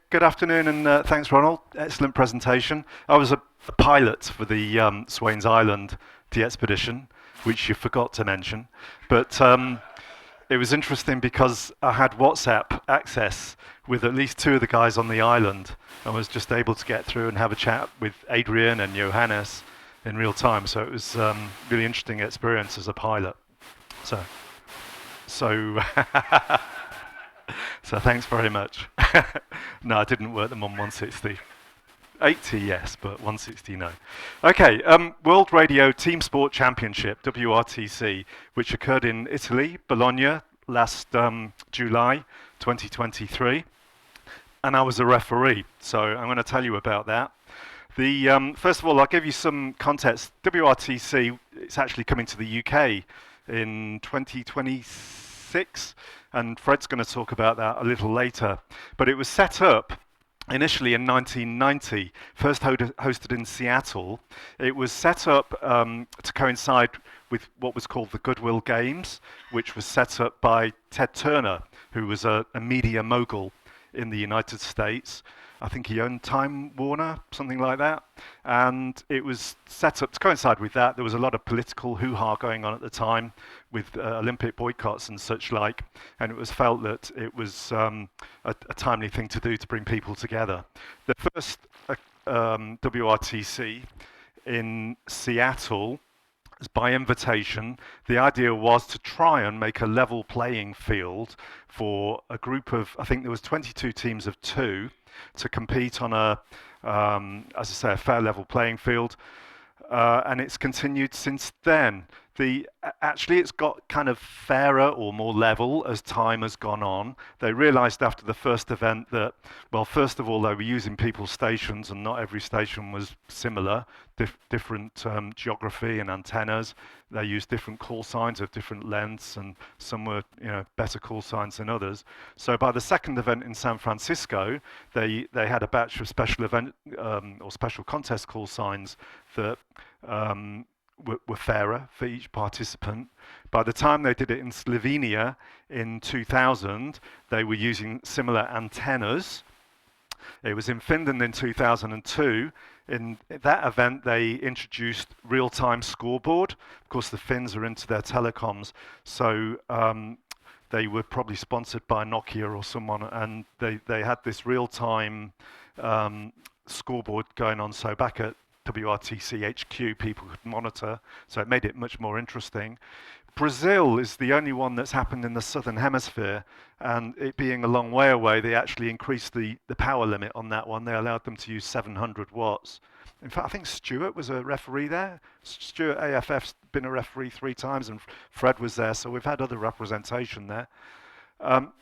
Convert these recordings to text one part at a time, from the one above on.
Good afternoon, and thanks, Ronald. Excellent presentation. I was a pilot for the Swains Island expedition, which you forgot to mention. But it was interesting because I had WhatsApp access with at least two of the guys on the island. I was just able to get through and have a chat with Adrian and Johannes in real time. So it was really interesting experience as a pilot. So, so So thanks very much. No, I didn't work them on 160. 80, yes, but 160, no. Okay, World Radio Team Sport Championship, WRTC, which occurred in Italy, Bologna, last July 2023. And I was a referee, so I'm going to tell you about that. First of all, I'll give you some context. WRTC, it's actually coming to the UK in 2026, and Fred's going to talk about that a little later. But it was set up initially in 1990, first hosted in Seattle. It was set up to coincide with what was called the Goodwill Games, which was set up by Ted Turner, who was a media mogul in the United States. I think he owned Time Warner, something like that. And it was set up to coincide with that. There was a lot of political hoo-ha going on at the time with Olympic boycotts and such like. And it was felt that it was a timely thing to do to bring people together. The first WRTC in Seattle, by invitation, the idea was to try and make a level playing field for a group of, I think there was 22 teams of two, to compete on as I say, a fair level playing field. And it's continued since then. Actually, it's got kind of fairer or more level as time has gone on. They realized after the first event that, well, first of all, they were using people's stations, and not every station was similar, different geography and antennas. They used different call signs of different lengths, and some were, better call signs than others. So by the second event in San Francisco, they had a batch of special event or special contest call signs that were fairer for each participant. By the time they did it in Slovenia in 2000, they were using similar antennas. It was in Finland in 2002. In that event, they introduced real-time scoreboard. Of course, the Finns are into their telecoms, so they were probably sponsored by Nokia or someone, and they had this real-time scoreboard going on. So back at WRTC HQ, people could monitor, so it made it much more interesting. Brazil is the only one that's happened in the southern hemisphere, and it being a long way away, they actually increased the power limit on that one. They allowed them to use 700 watts. In fact, I think Stuart was a referee there. Stuart AFF's been a referee 3 times, and Fred was there, so we've had other representation there.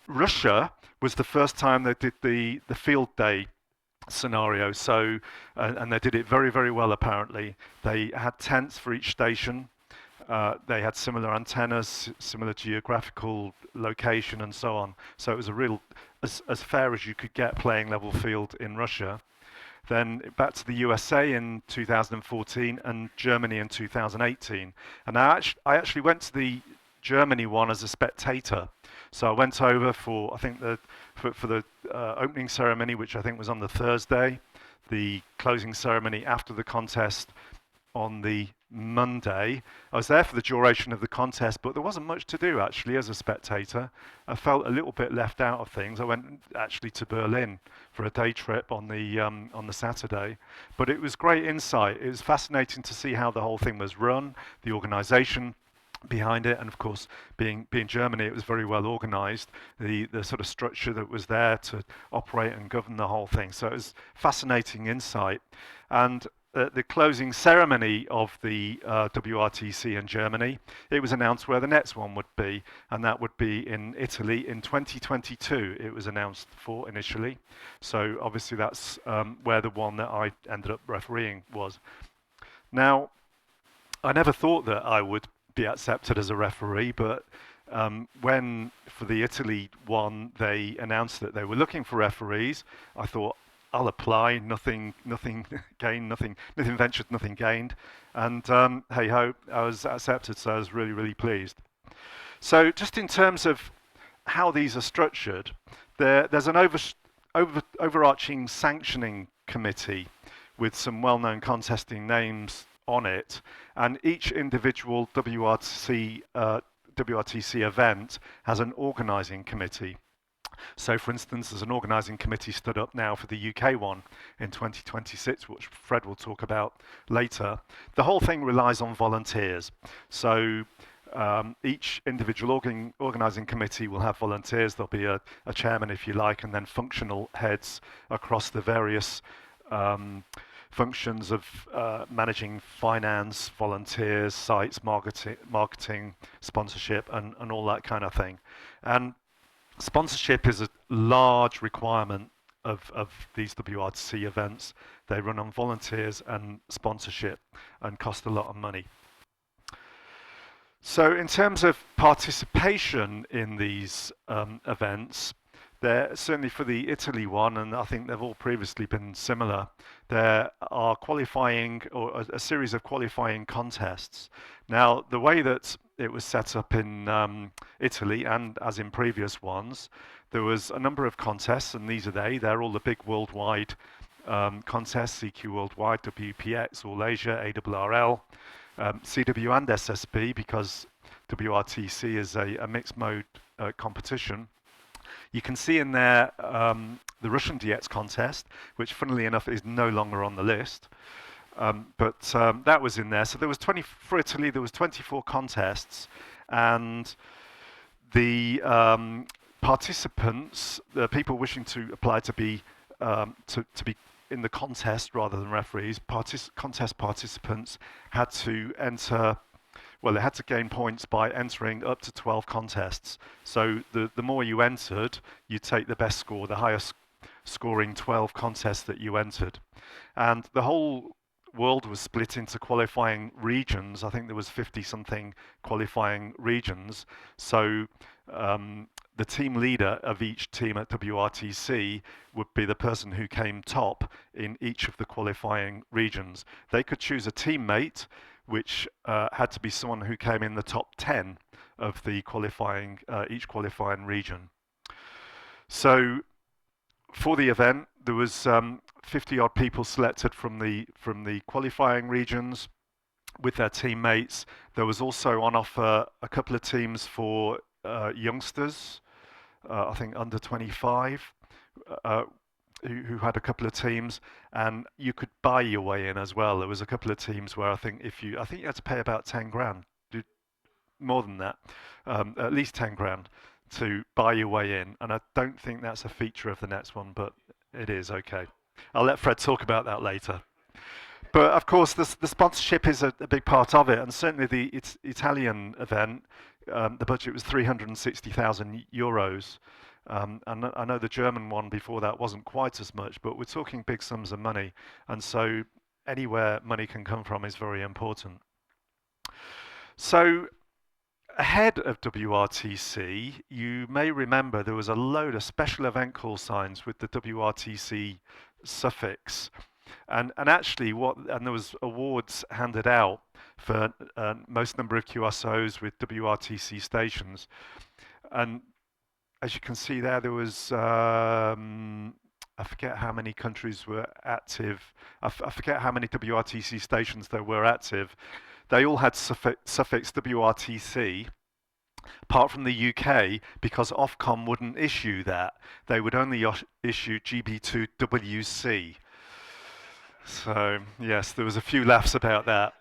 Russia was the first time they did the field day scenario, so and they did it very, very well apparently. They had tents for each station. They had similar antennas, similar geographical location, and so on. So it was a real, as fair as you could get playing level field in Russia. Then back to the USA in 2014 and Germany in 2018. And I actually went to the Germany one as a spectator. So I went over for, I think, for the opening ceremony, which I think was on the Thursday, the closing ceremony after the contest on the Monday. I was there for the duration of the contest, but there wasn't much to do actually as a spectator. I felt a little bit left out of things. I went actually to Berlin for a day trip on the Saturday, but it was great insight. It was fascinating to see how the whole thing was run, the organisation behind it, and of course being Germany, it was very well organized, the sort of structure that was there to operate and govern the whole thing. So it was fascinating insight. And the closing ceremony of the WRTC in Germany, it was announced where the next one would be, and that would be in Italy in 2022. It was announced for initially. So obviously that's where the one that I ended up refereeing was. Now, I never thought that I would be accepted as a referee, but when for the Italy one they announced that they were looking for referees, I thought I'll apply. Nothing gained, nothing ventured, nothing gained, and hey ho, I was accepted. So I was really, really pleased. So just in terms of how these are structured, there's an overarching sanctioning committee with some well-known contesting names on it, and each individual WRTC event has an organising committee. So, for instance, there's an organising committee stood up now for the UK one in 2026, which Fred will talk about later. The whole thing relies on volunteers. So each individual organising committee will have volunteers. There'll be a chairman, if you like, and then functional heads across the various functions of managing finance, volunteers, sites, marketing, sponsorship, and all that kind of thing. And sponsorship is a large requirement of these WRTC events. They run on volunteers and sponsorship and cost a lot of money. So in terms of participation in these events, certainly for the Italy one, and I think they've all previously been similar, there are qualifying or a series of qualifying contests. Now, the way that it was set up in Italy, and as in previous ones, there was a number of contests, and these are they're all the big worldwide contests: CQ Worldwide, WPX, All Asia, ARRL, CW and SSB, because WRTC is a mixed mode competition. You can see in there the Russian DX contest, which funnily enough is no longer on the list. But that was in there. So there was for Italy, there was 24 contests, and the participants, the people wishing to apply to be in the contest rather than referees, contest participants had to enter. Well, they had to gain points by entering up to 12 contests. So the more you entered, you take the best score, the highest scoring 12 contests that you entered. And the whole world was split into qualifying regions. I think there was 50-something qualifying regions. So the team leader of each team at WRTC would be the person who came top in each of the qualifying regions. They could choose a teammate, which had to be someone who came in the top 10 of the qualifying, each qualifying region. So for the event, there was 50-odd people selected from the qualifying regions with their teammates. There was also on offer a couple of teams for youngsters, I think under 25, who had a couple of teams, and you could buy your way in as well. There was a couple of teams where I think you had to pay about 10 grand, more than that, at least 10 grand to buy your way in. And I don't think that's a feature of the next one, but it is okay. I'll let Fred talk about that later. But of course, the sponsorship is a big part of it, and certainly the Italian event, the budget was 360,000 euros. And I know the German one before that wasn't quite as much, but we're talking big sums of money. And so anywhere money can come from is very important. So ahead of WRTC, you may remember there was a load of special event call signs with the WRTC suffix. And actually, there was awards handed out for most number of QSOs with WRTC stations. And as you can see there was, I forget how many countries were active. I forget how many WRTC stations there were active. They all had suffix WRTC, apart from the UK, because Ofcom wouldn't issue that. They would only issue GB2WC. So yes, there was a few laughs about that.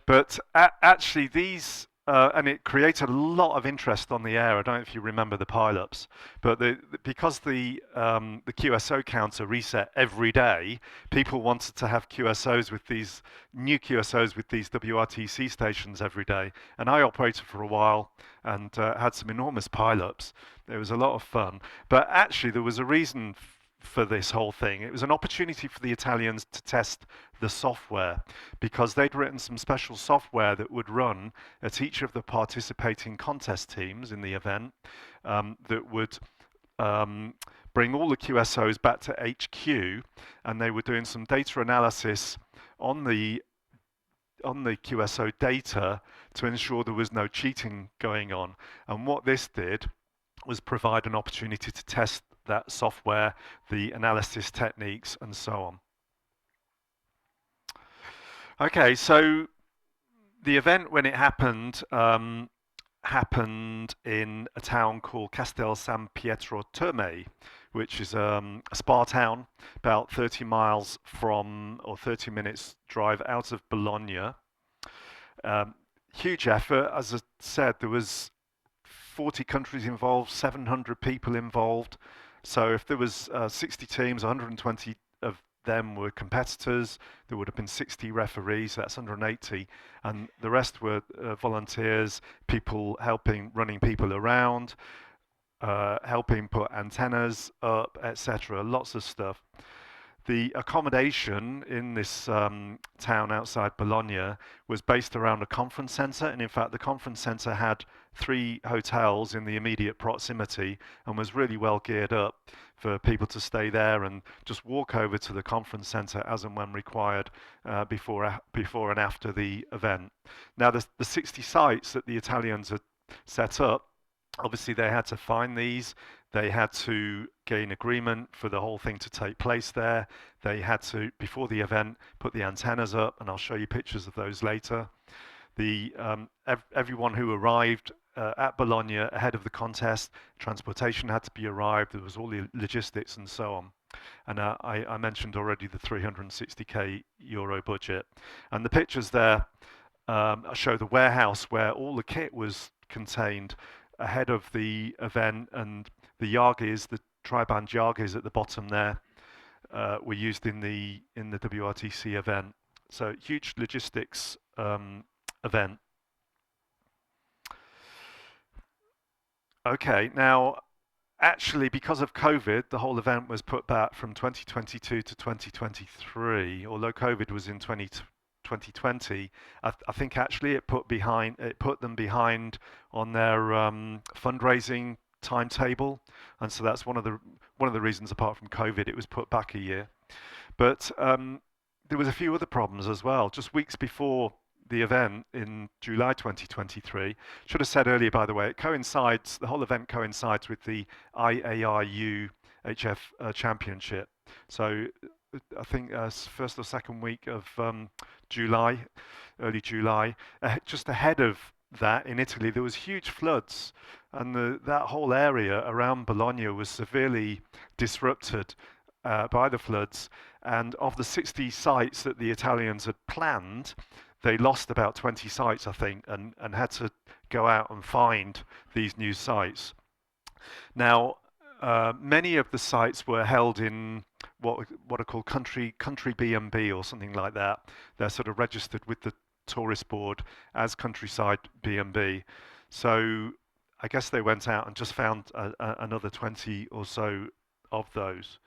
But actually these, and it created a lot of interest on the air. I don't know if you remember the pile-ups, but because the QSO counter reset every day, people wanted to have QSOs with these new QSOs with these WRTC stations every day. And I operated for a while and had some enormous pile-ups. It was a lot of fun. But actually there was a reason for this whole thing. It was an opportunity for the Italians to test the software, because they'd written some special software that would run at each of the participating contest teams in the event, that would bring all the QSOs back to HQ, and they were doing some data analysis on the QSO data to ensure there was no cheating going on. And what this did was provide an opportunity to test that software, the analysis techniques, and so on. Okay, so the event when it happened happened in a town called Castel San Pietro Terme, which is a spa town about 30 miles from, or 30 minutes drive out of Bologna. Um, Huge effort. As I said, there was 40 countries involved, 700 people involved. So if there was 60 teams, 120 of them were competitors. There would have been 60 referees, that's 180, and the rest were volunteers, people helping, running people around, helping put antennas up, etc. Lots of stuff. The accommodation in this town outside Bologna was based around a conference centre, and in fact, the conference centre had 3 hotels in the immediate proximity and was really well geared up for people to stay there and just walk over to the conference centre as and when required before and after the event. Now, the 60 sites that the Italians had set up, obviously they had to find these. They had to gain agreement for the whole thing to take place there. They had to, before the event, put the antennas up, and I'll show you pictures of those later. Everyone who arrived at Bologna ahead of the contest, transportation had to be arrived. There was all the logistics and so on. And I mentioned already the 360k euro budget. And the pictures there show the warehouse where all the kit was contained ahead of the event, and the Yagis, the tri-band Yagis at the bottom there, were used in the WRTC event. So huge logistics event. Okay, now actually because of COVID, the whole event was put back from 2022 to 2023. Although COVID was in 2020, I think actually it put them behind on their fundraising timetable, and so that's one of the reasons. Apart from COVID, it was put back a year. But there was a few other problems as well. Just weeks before the event in July 2023, should have said earlier, by the way, the whole event coincides with the IARU HF Championship. So I think first or second week of July, early July, just ahead of that in Italy, there was huge floods, and that whole area around Bologna was severely disrupted by the floods. And of the 60 sites that the Italians had planned, they lost about 20 sites, I think, and had to go out and find these new sites. Now, many of the sites were held in what are called country B&B or something like that. They're sort of registered with the tourist board as countryside B&B. So I guess they went out and just found another 20 or so of those.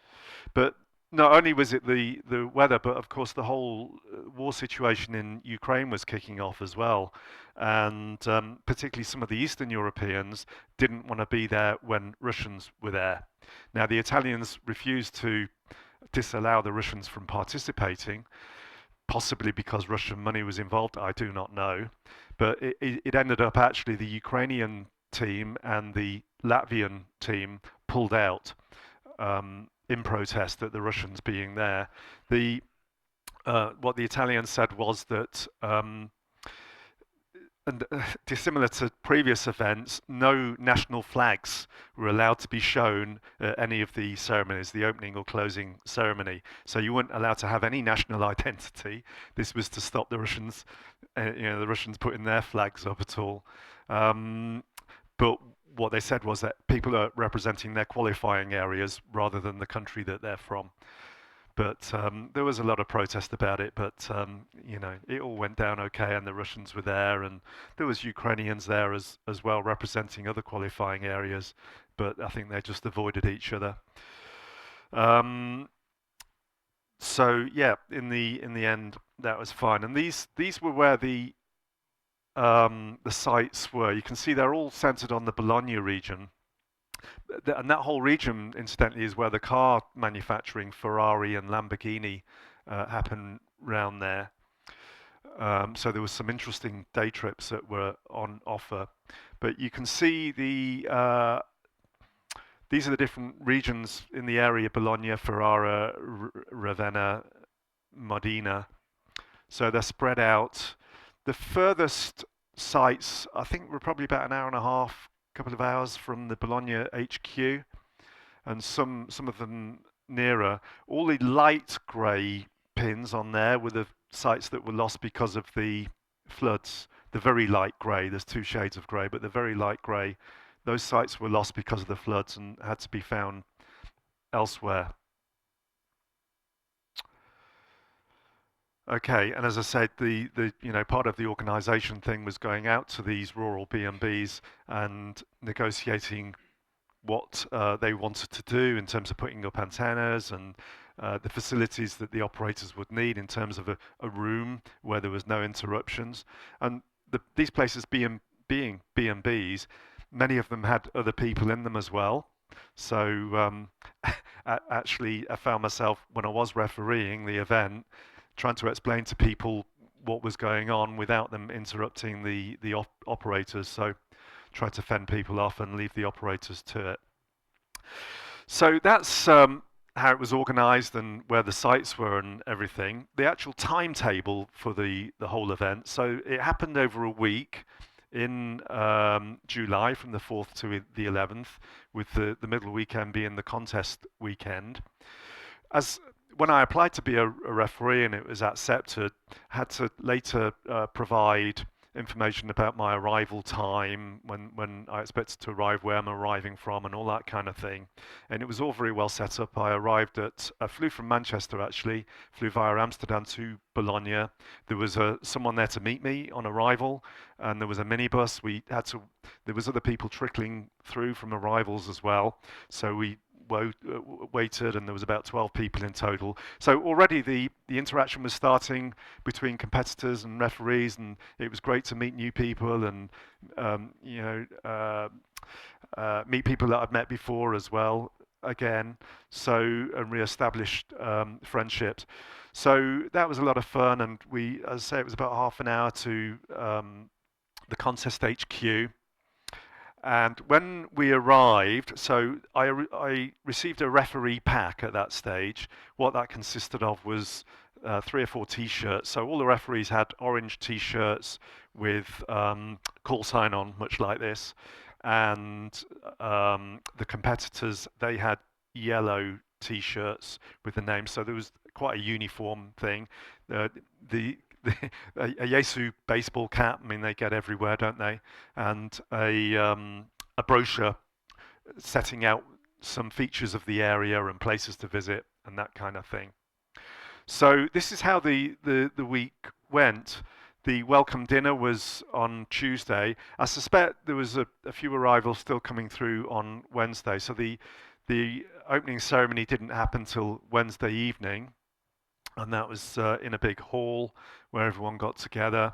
But not only was it the weather, but of course the whole war situation in Ukraine was kicking off as well, and particularly some of the Eastern Europeans didn't want to be there when Russians were there. Now the Italians refused to disallow the Russians from participating, possibly because Russian money was involved, I do not know, but it ended up actually the Ukrainian team and the Latvian team pulled out. In protest at the Russians being there. What the Italians said was that, dissimilar to previous events, no national flags were allowed to be shown at any of the ceremonies, the opening or closing ceremony. So you weren't allowed to have any national identity. This was to stop the Russians, the Russians putting their flags up at all. But what they said was that people are representing their qualifying areas rather than the country that they're from. But there was a lot of protest about it, but it all went down okay, and the Russians were there, and there was Ukrainians there as well representing other qualifying areas, but I think they just avoided each other. So yeah, in the end, that was fine. And these were where the sites were. You can see they're all centered on the Bologna region. And that whole region, incidentally, is where the car manufacturing, Ferrari and Lamborghini, happen round there. So there was some interesting day trips that were on offer. But you can see the these are the different regions in the area: Bologna, Ferrara, Ravenna, Modena. So they're spread out. The furthest sites, I think, were probably about an hour and a half, couple of hours from the Bologna HQ, and some of them nearer. All the light grey pins on there were the sites that were lost because of the floods. The very light grey, there's two shades of grey, but the very light grey, those sites were lost because of the floods and had to be found elsewhere. Okay, and as I said, the part of the organisation thing was going out to these rural B&Bs and negotiating what they wanted to do in terms of putting up antennas and the facilities that the operators would need in terms of a room where there was no interruptions. And these places being B&Bs, many of them had other people in them as well. So actually, I found myself, when I was refereeing the event, trying to explain to people what was going on without them interrupting the operators. So try to fend people off and leave the operators to it. So that's how it was organised and where the sites were and everything. The actual timetable for the whole event. So it happened over a week in July from the 4th to the 11th, with the middle weekend being the contest weekend. When I applied to be a referee and it was accepted, had to later provide information about my arrival time, when I expected to arrive, where I'm arriving from, and all that kind of thing. And it was all very well set up. I flew from Manchester actually, flew via Amsterdam to Bologna. There was someone there to meet me on arrival, and there was a minibus. There was other people trickling through from arrivals as well. So we waited, and there was about 12 people in total. So already the interaction was starting between competitors and referees, and it was great to meet new people and meet people that I've met before as well again. So and re-established friendships. So that was a lot of fun, and as I say, it was about half an hour to the contest HQ. And when we arrived, so I received a referee pack at that stage. What that consisted of was 3 or 4 T-shirts. So all the referees had orange T-shirts with call sign on, much like this. And the competitors, they had yellow T-shirts with the name. So there was quite a uniform thing. A Yesu baseball cap, I mean, they get everywhere, don't they? And a brochure setting out some features of the area and places to visit and that kind of thing. So this is how the week went. The welcome dinner was on Tuesday. I suspect there was a few arrivals still coming through on Wednesday. So the opening ceremony didn't happen till Wednesday evening, and that was in a big hall where everyone got together.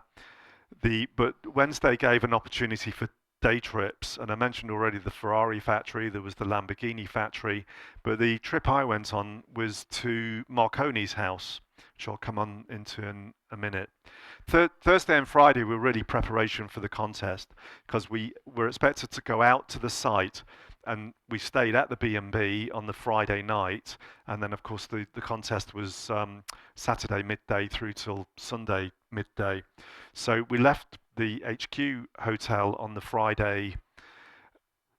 But Wednesday gave an opportunity for day trips, and I mentioned already the Ferrari factory, there was the Lamborghini factory, but the trip I went on was to Marconi's house, which I'll come on into in a minute. Thursday and Friday were really preparation for the contest, because we were expected to go out to the site, and we stayed at the B&B on the Friday night, and then of course the contest was Saturday midday through till Sunday midday. So we left the HQ hotel on the Friday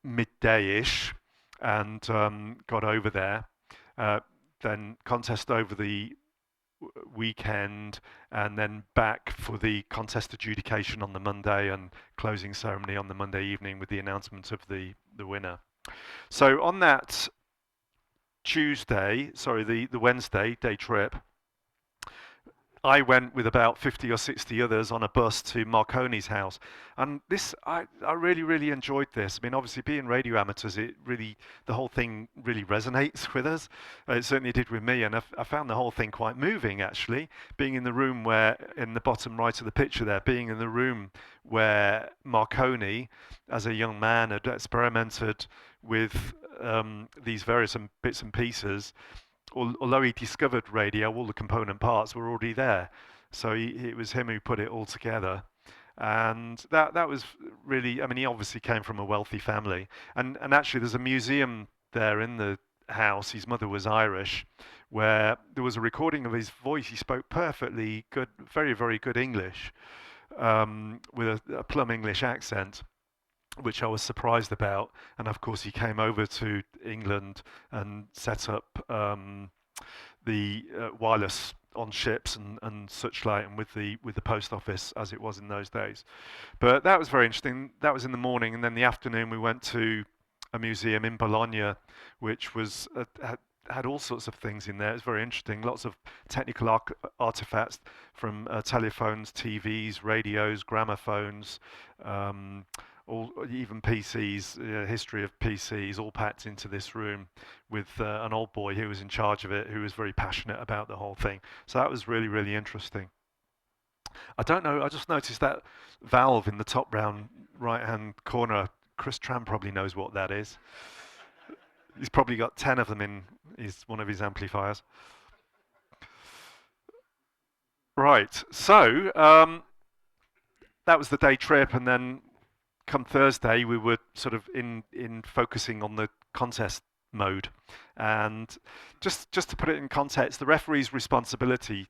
midday-ish and got over there. Then contest over the weekend, and then back for the contest adjudication on the Monday and closing ceremony on the Monday evening with the announcement of the winner. So on that the Wednesday day trip, I went with about 50 or 60 others on a bus to Marconi's house, and I really, really enjoyed this. I mean, obviously being radio amateurs, the whole thing really resonates with us. It certainly did with me, and I found the whole thing quite moving actually. Being in the room in the bottom right of the picture there, being in the room where Marconi, as a young man, had experimented with these various bits and pieces. Although he discovered radio, all the component parts were already there. So it was him who put it all together. And that was really, I mean, he obviously came from a wealthy family. And actually there's a museum there in the house. His mother was Irish, where there was a recording of his voice. He spoke perfectly good, very, very good English, with a plum English accent, which I was surprised about. And of course, he came over to England and set up the wireless on ships and such like, and with the post office as it was in those days. But that was very interesting. That was in the morning, and then the afternoon we went to a museum in Bologna, which was had all sorts of things in there. It was very interesting. Lots of technical artifacts from telephones, TVs, radios, gramophones, all, even PCs, history of PCs, all packed into this room with an old boy who was in charge of it, who was very passionate about the whole thing. So that was really, really interesting. I don't know, I just noticed that valve in the top round right-hand corner. Chris Tran probably knows what that is. He's probably got 10 of them in one of his amplifiers. Right, so that was the day trip, and then come Thursday we were sort of in focusing on the contest mode. And just to put it in context, the referee's responsibility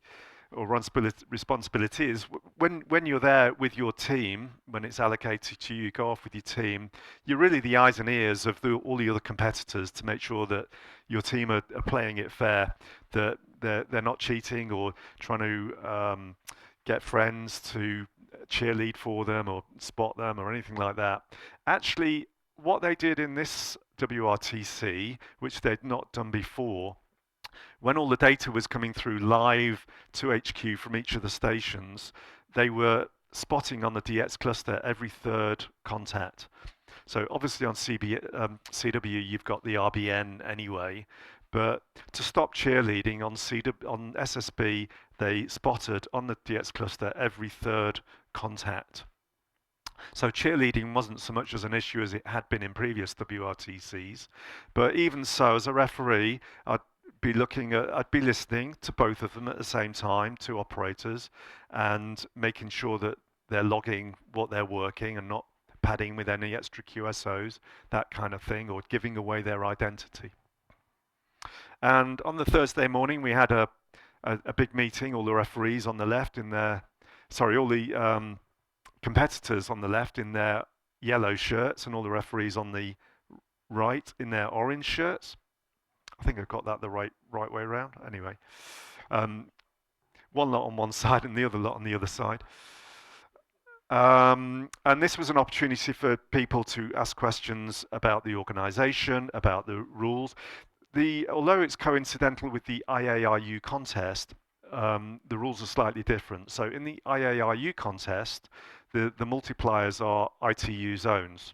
is when you're there with your team, when it's allocated to you, go off with your team, you're really the eyes and ears of all the other competitors to make sure that your team are playing it fair, that they're not cheating or trying to get friends to cheerlead for them or spot them or anything like that. Actually, what they did in this WRTC, which they'd not done before, when all the data was coming through live to HQ from each of the stations, they were spotting on the DX cluster every third contact. So obviously on CW you've got the RBN anyway, but to stop cheerleading on SSB, they spotted on the DX cluster every third contact. So cheerleading wasn't so much as an issue as it had been in previous WRTCs, but even so, as a referee, I'd be listening to both of them at the same time, to operators, and making sure that they're logging what they're working and not padding with any extra QSOs, that kind of thing, or giving away their identity. And on the Thursday morning, we had a big meeting, all the referees on the left all the competitors on the left in their yellow shirts, and all the referees on the right in their orange shirts. I think I've got that the right way around. Anyway, one lot on one side and the other lot on the other side. And this was an opportunity for people to ask questions about the organisation, about the rules. Although it's coincidental with the IARU contest, the rules are slightly different. So in the IARU contest, the multipliers are ITU zones.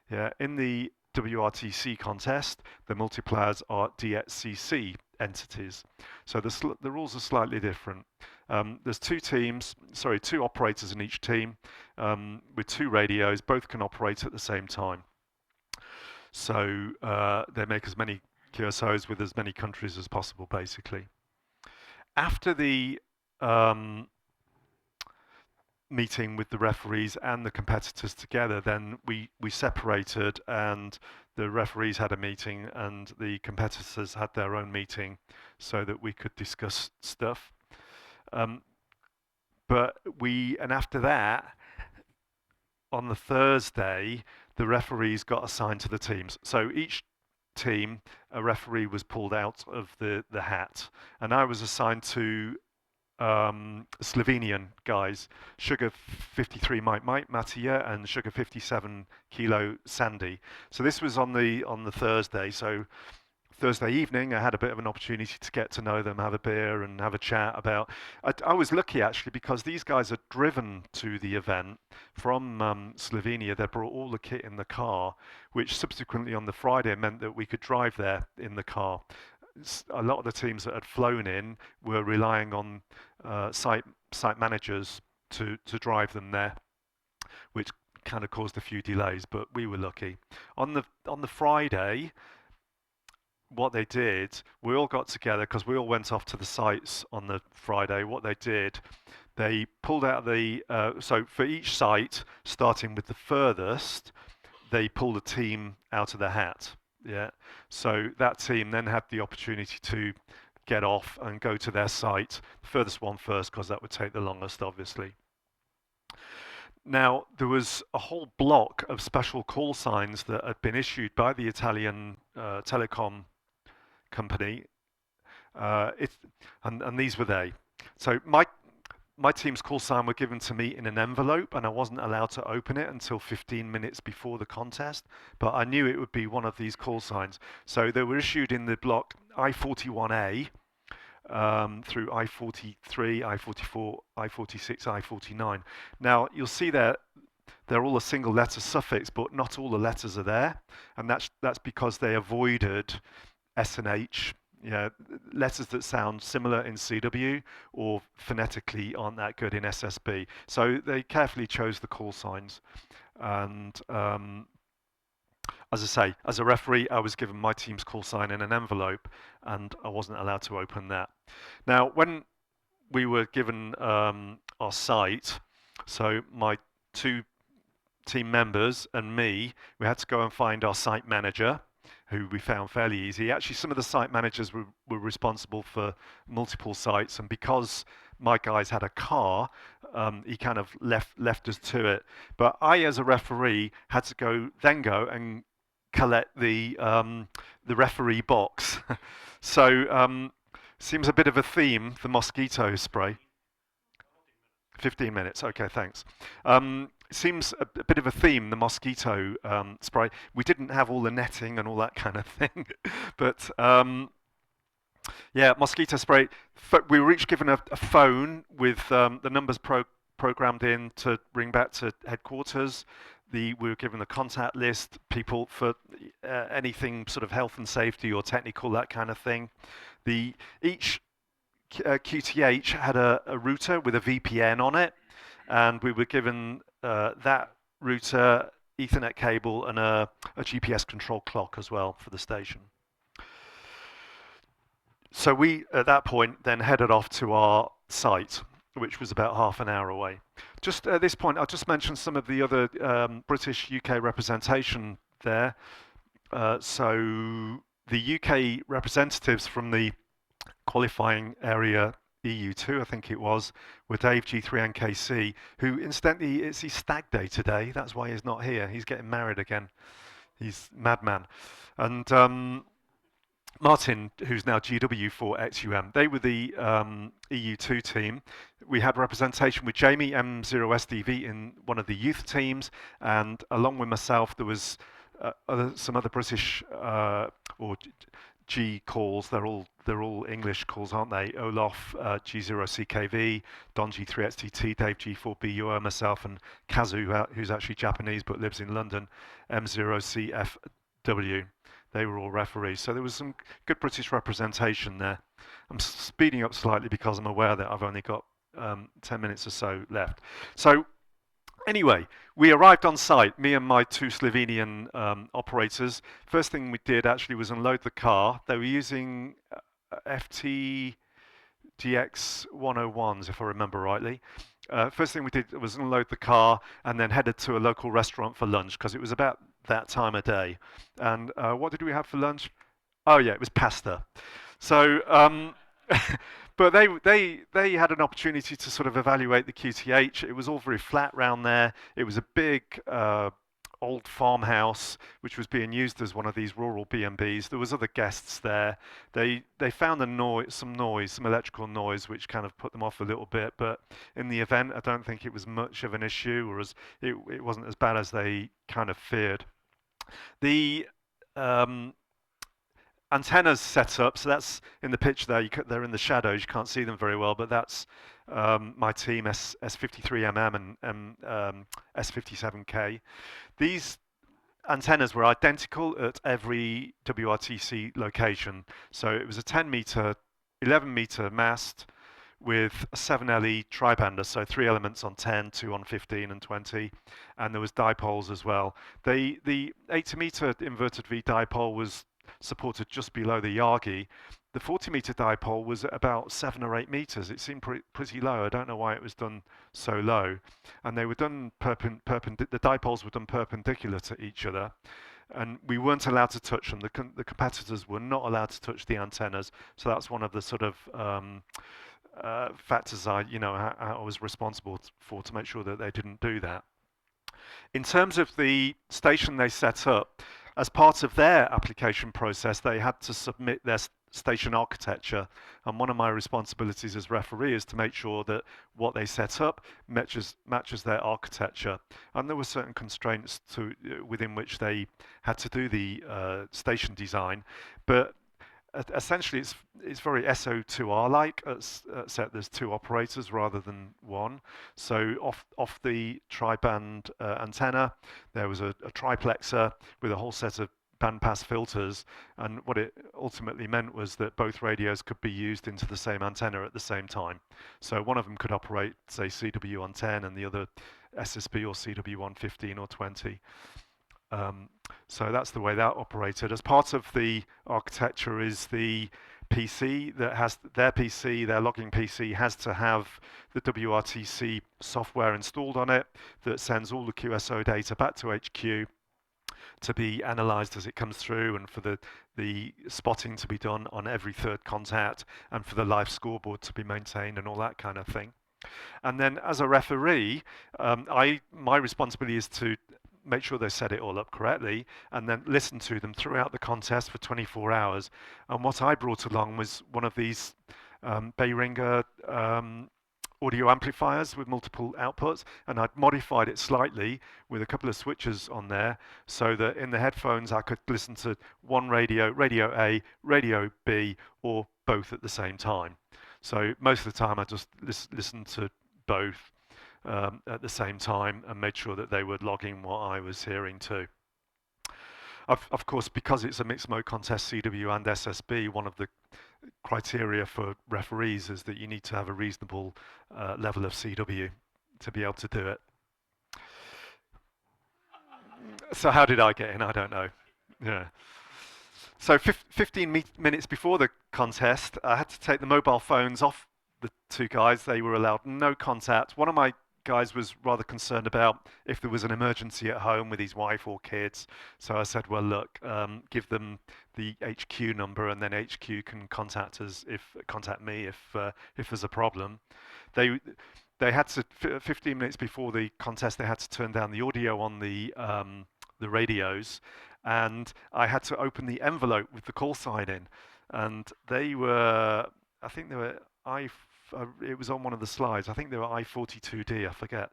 Yeah, in the WRTC contest, the multipliers are DXCC entities. So the rules are slightly different. There's two operators in each team with two radios. Both can operate at the same time. So they make as many QSOs with as many countries as possible, basically. After the meeting with the referees and the competitors together, then we separated, and the referees had a meeting and the competitors had their own meeting so that we could discuss stuff. And after that, on the Thursday, the referees got assigned to the teams. So each team, a referee was pulled out of the hat, and I was assigned to Slovenian guys, Sugar 53 Mike Matija and Sugar 57 Kilo Sandy. So this was on the Thursday. So Thursday evening, I had a bit of an opportunity to get to know them, have a beer and have a chat about. I was lucky actually, because these guys had driven to the event from Slovenia. They brought all the kit in the car, which subsequently on the Friday meant that we could drive there in the car. A lot of the teams that had flown in were relying on site managers to drive them there, which kind of caused a few delays, but we were lucky. On the Friday, what they did, we all got together because we all went off to the sites on the Friday. What they did, they pulled out so for each site, starting with the furthest, they pulled a team out of the hat. Yeah. So that team then had the opportunity to get off and go to their site, the furthest one first, because that would take the longest, obviously. Now, there was a whole block of special call signs that had been issued by the Italian telecom company. Uh, it, and these were they. So my team's call sign were given to me in an envelope, and I wasn't allowed to open it until 15 minutes before the contest. But I knew it would be one of these call signs. So they were issued in the block I41A through I43, I44, I46, I49. Now you'll see there they're all a single letter suffix, but not all the letters are there, and that's because they avoided S and H, letters that sound similar in CW or phonetically aren't that good in SSB. So they carefully chose the call signs. And as I say, as a referee, I was given my team's call sign in an envelope, and I wasn't allowed to open that. Now, when we were given our site, so my two team members and me, we had to go and find our site manager, who we found fairly easy. Actually, some of the site managers were responsible for multiple sites, and because my guys had a car, he kind of left us to it. But I, as a referee, had to go and collect the referee box. So seems a bit of a theme, the mosquito spray. 15 minutes. Okay, thanks. Seems a bit of a theme, the mosquito spray. We didn't have all the netting and all that kind of thing, but yeah, mosquito spray. We were each given a phone with the numbers programmed in to ring back to headquarters. We were given the contact list, people for anything sort of health and safety or technical, that kind of thing. Each QTH had a router with a VPN on it, and we were given that router, Ethernet cable, and a GPS control clock as well for the station. So we, at that point, then headed off to our site, which was about half an hour away. Just at this point, I'll just mention some of the other British UK representation there. So the UK representatives from the qualifying area EU2, I think it was, with Dave G4IRN, who incidentally, it's his stag day today. That's why he's not here. He's getting married again. He's madman. And Martin, who's now GW for XUM, they were the EU2 team. We had representation with Jamie, M0SDV, in one of the youth teams, and along with myself, there was some other British or G calls. They're all English calls, aren't they? Olaf, G0CKV, Don G3XTT, Dave G4BUO, myself, and Kazu, who's actually Japanese but lives in London, M0CFW. They were all referees. So there was some good British representation there. I'm speeding up slightly because I'm aware that I've only got 10 minutes or so left. So anyway, we arrived on site, me and my two Slovenian operators. First thing we did actually was unload the car. They were using FT GX 101s, if I remember rightly. First thing we did was unload the car and then headed to a local restaurant for lunch because it was about that time of day. And what did we have for lunch? Oh yeah, it was pasta. So, but they had an opportunity to sort of evaluate the QTH. It was all very flat round there. It was a big old farmhouse which was being used as one of these rural B&Bs. There was other guests there. They found some electrical noise, which kind of put them off a little bit. But in the event, I don't think it was much of an issue, or it wasn't as bad as they kind of feared. The antennas set up, so that's in the picture there. They're in the shadows. You can't see them very well, but that's my team, S53MM and S57K. These antennas were identical at every WRTC location. So it was a 10-meter, 11-meter mast with a 7LE tribander, so 3 elements on 10, 2 on 15 and 20, and there was dipoles as well. The 80-meter inverted V dipole was supported just below the Yagi. The 40-meter dipole was about 7 or 8 meters. It seemed pretty low. I don't know why it was done so low. And they were done the dipoles were done perpendicular to each other. and we weren't allowed to touch them. The competitors were not allowed to touch the antennas, so that's one of the sort of factors I was responsible for to make sure that they didn't do that. In terms of the station they set up, as part of their application process, they had to submit their station architecture. And one of my responsibilities as referee is to make sure that what they set up matches their architecture. And there were certain constraints within which they had to do the station design. But essentially it's very SO2R like, except there's two operators rather than one. So off the tri-band antenna, there was a triplexer with a whole set of bandpass filters, and what it ultimately meant was that both radios could be used into the same antenna at the same time. So one of them could operate, say, CW110 and the other SSB or CW115 or 20. So that's the way that operated. As part of the architecture is the PC that has their logging PC has to have the WRTC software installed on it that sends all the QSO data back to HQ to be analyzed as it comes through, and for the spotting to be done on every third contact, and for the live scoreboard to be maintained and all that kind of thing. And then as a referee, my responsibility is to make sure they set it all up correctly and then listen to them throughout the contest for 24 hours. And what I brought along was one of these Behringer audio amplifiers with multiple outputs, and I'd modified it slightly with a couple of switches on there so that in the headphones I could listen to one radio, radio A, radio B, or both at the same time. So most of the time I just listened to both at the same time and made sure that they were logging what I was hearing too. Of course, because it's a mixed mode contest, CW and SSB, one of the criteria for referees is that you need to have a reasonable level of CW to be able to do it. So how did I get in? I don't know. Yeah. So 15 minutes before the contest, I had to take the mobile phones off the two guys. They were allowed no contact. One of my guys was rather concerned about if there was an emergency at home with his wife or kids. So I said, well, look, give them the HQ number, and then HQ can contact me if there's a problem. They had to 15 minutes before the contest. They had to turn down the audio on the radios, and I had to open the envelope with the call sign in, and they were, I think they were it was on one of the slides. I think they were I42D, I forget.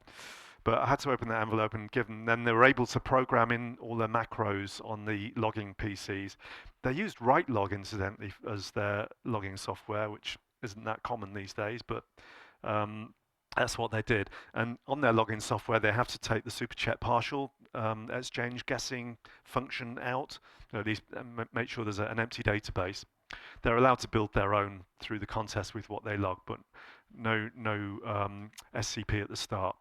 But I had to open that envelope and give them, then they were able to program in all their macros on the logging PCs. They used WriteLog, incidentally, as their logging software, which isn't that common these days, but that's what they did. And on their logging software, they have to take the superchet partial exchange guessing function out, or at least make sure there's an empty database. They're allowed to build their own through the contest with what they log, but no SCP at the start.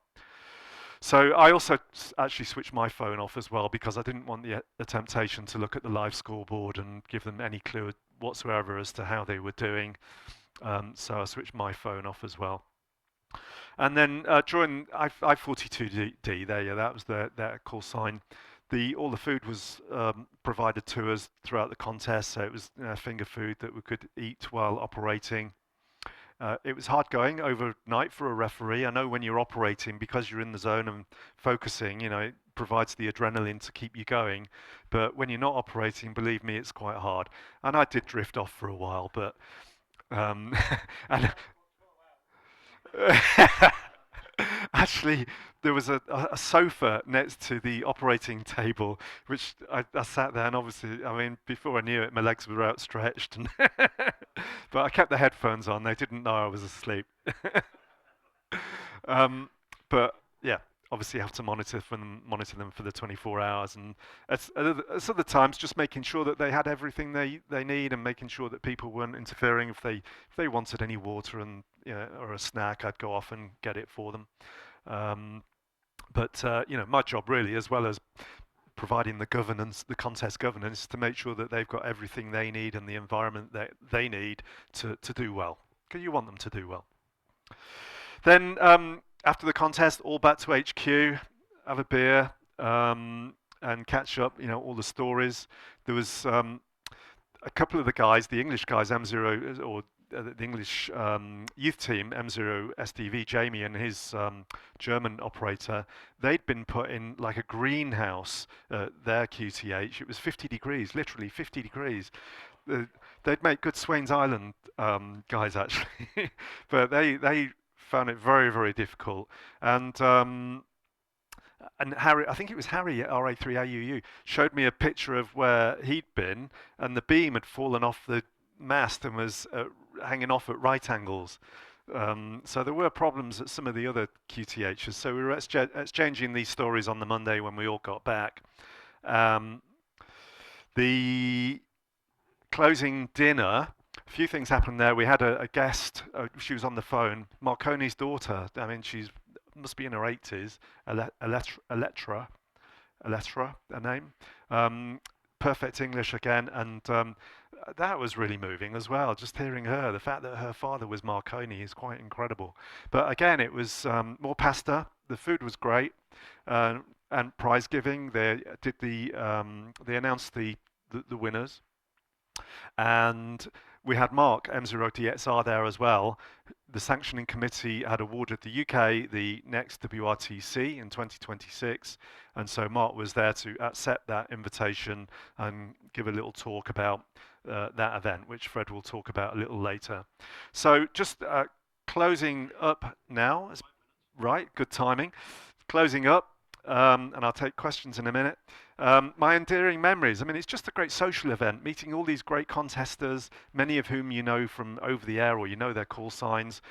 So I also actually switched my phone off as well because I didn't want the temptation to look at the live scoreboard and give them any clue whatsoever as to how they were doing. So I switched my phone off as well. And then during I42D, that was their call sign. All the food was provided to us throughout the contest, so it was finger food that we could eat while operating. It was hard going overnight for a referee. I know when you're operating, because you're in the zone and focusing, it provides the adrenaline to keep you going. But when you're not operating, believe me, it's quite hard. And I did drift off for a while, but and actually, there was a sofa next to the operating table, which I sat there, and obviously, I mean, before I knew it, my legs were outstretched, and but I kept the headphones on. They didn't know I was asleep. But yeah, obviously, you have to monitor them for the 24 hours, and at other times, just making sure that they had everything they need, and making sure that people weren't interfering. If they wanted any water and or a snack, I'd go off and get it for them. But my job really, as well as providing the governance, the contest governance, to make sure that they've got everything they need and the environment that they need to do well, because you want them to do well. Then after the contest, all back to HQ, have a beer, and catch up, all the stories. There was a couple of the guys, the English guys, M0 or the English youth team, M0 SDV, Jamie and his German operator, they'd been put in like a greenhouse, their QTH. It was 50 degrees, literally 50 degrees. They'd make good Swains Island guys actually, but they found it very, very difficult. And Harry, I think it was Harry at RA3AUU, showed me a picture of where he'd been, and the beam had fallen off the mast and was hanging off at right angles. So there were problems at some of the other QTHs. So we were exchanging these stories on the Monday when we all got back. The closing dinner, a few things happened there. We had a guest. She was on the phone. Marconi's daughter. I mean, she's must be in her 80s. Elettra, her name. Perfect English again, and that was really moving as well. Just hearing her, the fact that her father was Marconi is quite incredible. But again, it was more pasta. The food was great, and prize giving. They announced the winners, and we had Mark M0DXR there as well. The sanctioning committee had awarded the UK the next WRTC in 2026, and so Mark was there to accept that invitation and give a little talk about that event, which Fred will talk about a little later. So just closing up now, right, good timing. Closing up, and I'll take questions in a minute. My endearing memories. I mean, it's just a great social event, meeting all these great contesters, many of whom you know from over the air or you know their call signs,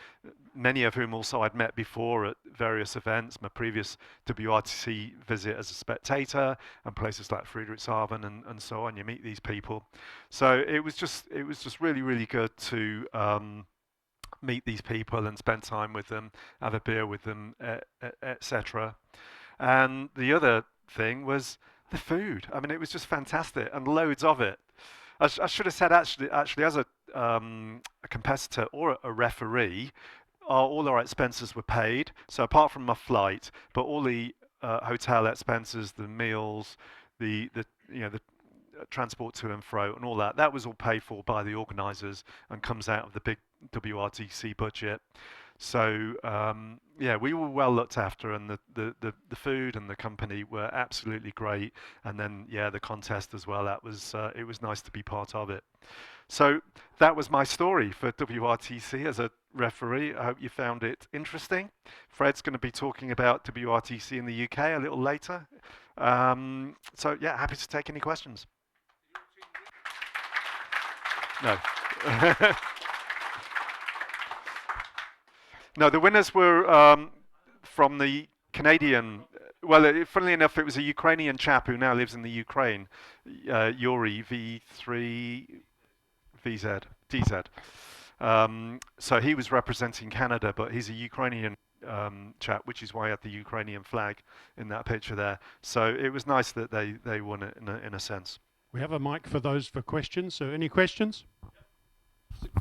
many of whom also I'd met before at various events, my previous WRTC visit as a spectator and places like Friedrichshafen and so on. You meet these people. So it was just really, really good to meet these people and spend time with them, have a beer with them, etc. And the other thing was the food. I mean, it was just fantastic and loads of it. I should have said actually as a competitor or a referee, all our expenses were paid. So apart from my flight, but all the hotel expenses, the meals, the transport to and fro, and all that was all paid for by the organisers and comes out of the big WRTC budget. So yeah, we were well looked after, and the food and the company were absolutely great. And then yeah, the contest as well. That was it was nice to be part of it. So that was my story for WRTC as a referee. I hope you found it interesting. Fred's going to be talking about WRTC in the UK a little later. So yeah, happy to take any questions. No. No, the winners were from the Canadian. Well, funnily enough, it was a Ukrainian chap who now lives in the Ukraine, Yuri V3 VZ DZ. So he was representing Canada, but he's a Ukrainian chap, which is why I had the Ukrainian flag in that picture there. So it was nice that they won it in a sense. We have a mic for those for questions. So any questions?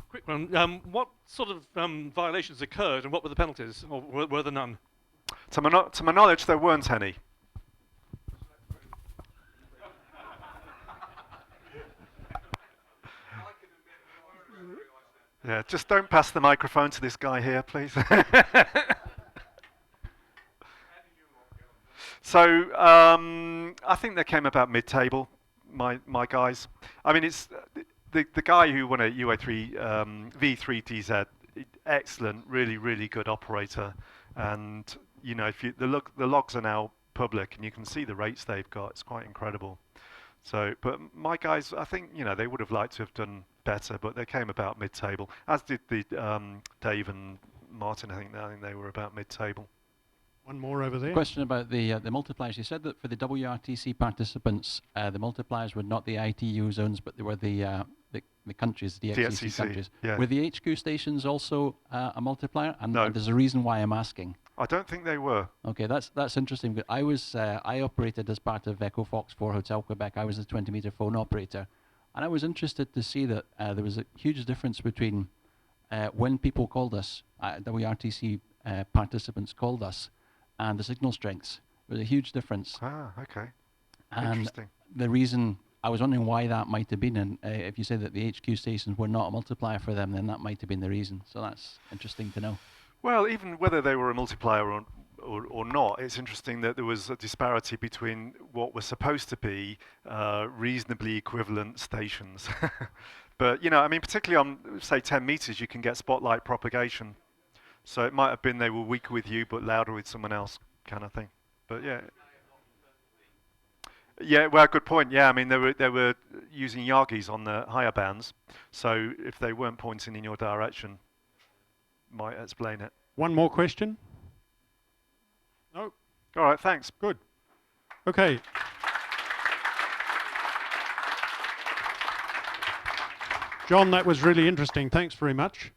Quick one. What sort of violations occurred, and what were the penalties, or were there none? To my knowledge, there weren't any. Yeah, just don't pass the microphone to this guy here, please. So I think they came about mid-table, my guys. I mean, it's the guy who won a UA3 V3TZ, excellent, really good operator. And you know, if the logs are now public, and you can see the rates they've got. It's quite incredible. So, but my guys, I think they would have liked to have done better, but they came about mid-table, as did the Dave and Martin. I think they were about mid-table. One more over there. Question about the multipliers. You said that for the WRTC participants, the multipliers were not the ITU zones, but they were the countries, the DXCC countries. Yeah. Were the HQ stations also a multiplier? And, no. And there's a reason why I'm asking. I don't think they were. Okay, that's interesting. But I operated as part of Echo Fox 4 Hotel Quebec. I was a 20-meter phone operator, and I was interested to see that there was a huge difference between when people called us, WRTC participants called us, and the signal strengths. There was a huge difference. Ah, okay. And Interesting. the reason, I was wondering why that might have been, and if you say that the HQ stations were not a multiplier for them, then that might have been the reason. So that's interesting to know. Well, even whether they were a multiplier or not, it's interesting that there was a disparity between what were supposed to be reasonably equivalent stations. But, you know, I mean, particularly on, say, 10 meters, you can get spotlight propagation. So it might have been they were weaker with you, but louder with someone else, kind of thing. But yeah. Yeah, well, good point. Yeah, I mean, they were using Yagis on the higher bands. So if they weren't pointing in your direction, might explain it. One more question? No? All right, thanks. Good. Okay. John, that was really interesting. Thanks very much.